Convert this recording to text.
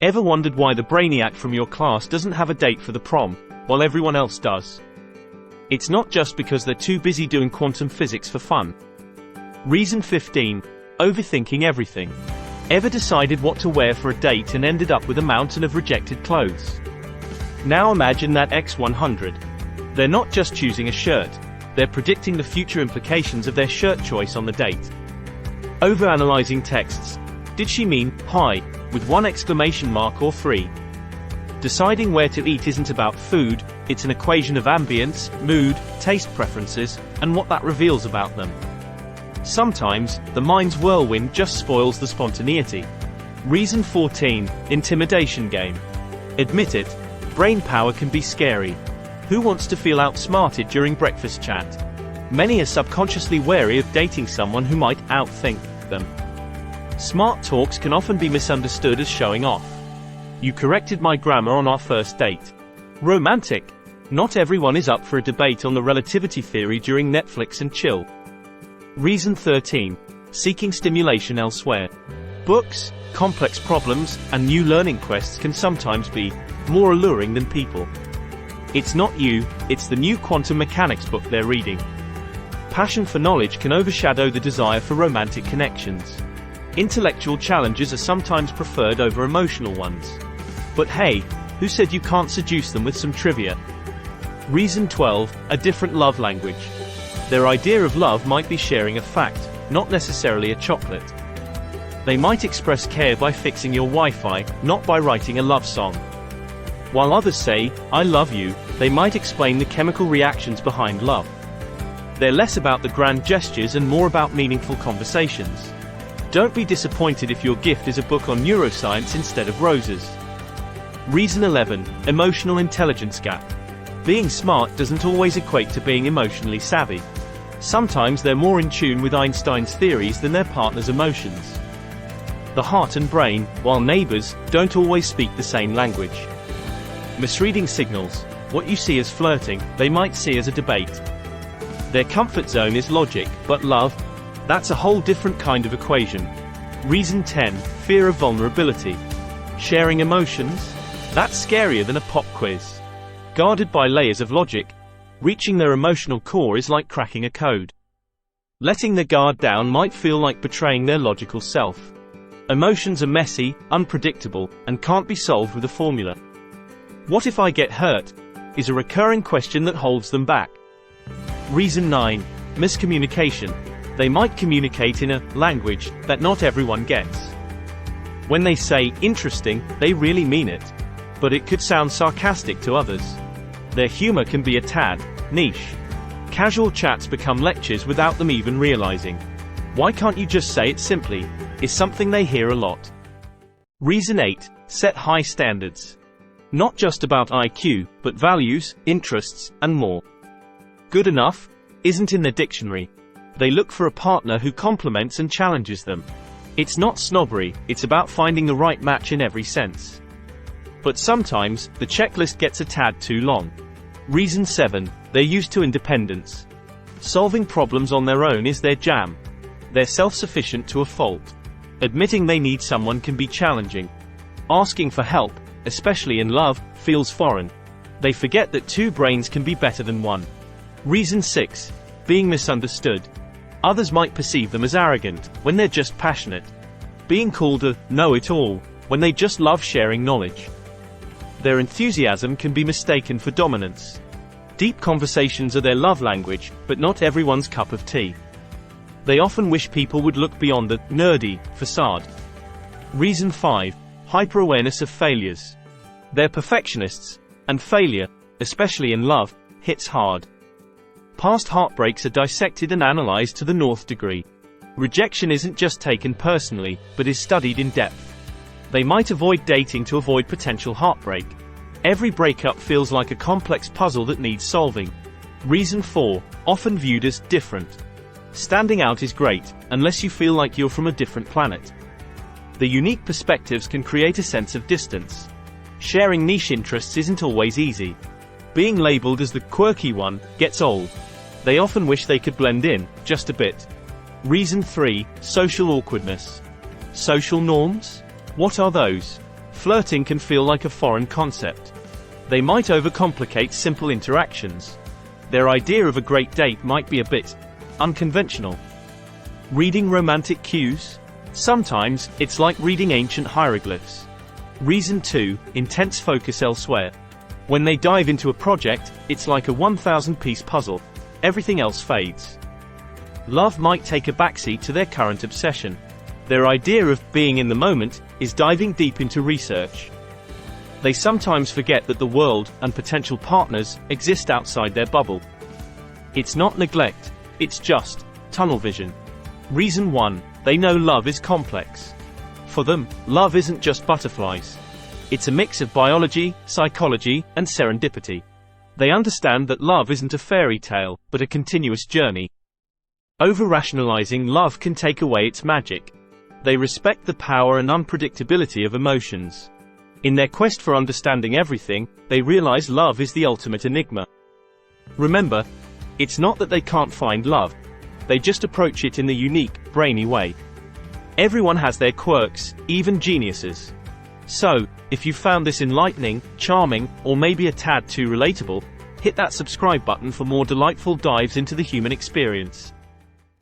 Ever wondered why the brainiac from your class doesn't have a date for the prom, while everyone else does? It's not just because they're too busy doing quantum physics for fun. Reason 15. Overthinking everything. Ever decided what to wear for a date and ended up with a mountain of rejected clothes? Now imagine that X100. They're not just choosing a shirt, they're predicting the future implications of their shirt choice on the date. Overanalyzing texts. Did she mean, hi, with one exclamation mark or three? Deciding where to eat isn't about food, it's an equation of ambience, mood, taste preferences, and what that reveals about them. Sometimes, the mind's whirlwind just spoils the spontaneity. Reason 14. Intimidation game. Admit it, brain power can be scary. Who wants to feel outsmarted during breakfast chat? Many are subconsciously wary of dating someone who might outthink them. Smart talks can often be misunderstood as showing off. You corrected my grammar on our first date. Romantic. Not everyone is up for a debate on the relativity theory during Netflix and chill. Reason 13. Seeking stimulation elsewhere. Books, complex problems, and new learning quests can sometimes be more alluring than people. It's not you, it's the new quantum mechanics book they're reading. Passion for knowledge can overshadow the desire for romantic connections. Intellectual challenges are sometimes preferred over emotional ones. But hey, who said you can't seduce them with some trivia? Reason 12. A different love language. Their idea of love might be sharing a fact, not necessarily a chocolate. They might express care by fixing your Wi-Fi, not by writing a love song. While others say, I love you, they might explain the chemical reactions behind love. They're less about the grand gestures and more about meaningful conversations. Don't be disappointed if your gift is a book on neuroscience instead of roses. Reason 11. Emotional intelligence gap. Being smart doesn't always equate to being emotionally savvy. Sometimes they're more in tune with Einstein's theories than their partner's emotions. The heart and brain, while neighbors, don't always speak the same language. Misreading signals. What you see as flirting, they might see as a debate. Their comfort zone is logic, but love? That's a whole different kind of equation. Reason 10. Fear of vulnerability. Sharing emotions? That's scarier than a pop quiz. Guarded by layers of logic, reaching their emotional core is like cracking a code. Letting their guard down might feel like betraying their logical self. Emotions are messy, unpredictable, and can't be solved with a formula. What if I get hurt? Is a recurring question that holds them back. Reason 9. Miscommunication. They might communicate in a language that not everyone gets. When they say interesting, they really mean it. But it could sound sarcastic to others. Their humor can be a tad niche. Casual chats become lectures without them even realizing. Why can't you just say it simply? Is something they hear a lot. Reason 8. Set high standards. Not just about IQ, but values, interests, and more. Good enough isn't in the dictionary. They look for a partner who complements and challenges them. It's not snobbery, it's about finding the right match in every sense. But sometimes, the checklist gets a tad too long. Reason 7. They're used to independence. Solving problems on their own is their jam. They're self-sufficient to a fault. Admitting they need someone can be challenging. Asking for help, especially in love, feels foreign. They forget that two brains can be better than one. Reason 6. Being misunderstood. Others might perceive them as arrogant, when they're just passionate. Being called a know-it-all, when they just love sharing knowledge. Their enthusiasm can be mistaken for dominance. Deep conversations are their love language, but not everyone's cup of tea. They often wish people would look beyond the nerdy facade. Reason 5. Hyper-awareness of failures. They're perfectionists, and failure, especially in love, hits hard. Past heartbreaks are dissected and analyzed to the nth degree. Rejection isn't just taken personally, but is studied in depth. They might avoid dating to avoid potential heartbreak. Every breakup feels like a complex puzzle that needs solving. Reason 4. Often viewed as different. Standing out is great, unless you feel like you're from a different planet. The unique perspectives can create a sense of distance. Sharing niche interests isn't always easy. Being labeled as the quirky one gets old. They often wish they could blend in, just a bit. Reason 3. Social awkwardness. Social norms? What are those? flirting can feel like a foreign concept. They might overcomplicate simple interactions. Their idea of a great date might be a bit unconventional. Reading romantic cues? Sometimes, it's like reading ancient hieroglyphs. Reason 2, intense focus elsewhere. When they dive into a project, it's like a 1,000-piece puzzle. Everything else fades. Love might take a backseat to their current obsession. Their idea of being in the moment is diving deep into research. They sometimes forget that the world and potential partners exist outside their bubble. It's not neglect, it's just tunnel vision. Reason 1, they know love is complex. For them, love isn't just butterflies. It's a mix of biology, psychology, and serendipity. They understand that love isn't a fairy tale, but a continuous journey. Over-rationalizing love can take away its magic. They respect the power and unpredictability of emotions. In their quest for understanding everything, they realize love is the ultimate enigma. Remember, it's not that they can't find love. They just approach it in a unique, brainy way. Everyone has their quirks, even geniuses. So, if you found this enlightening, charming, or maybe a tad too relatable, hit that subscribe button for more delightful dives into the human experience.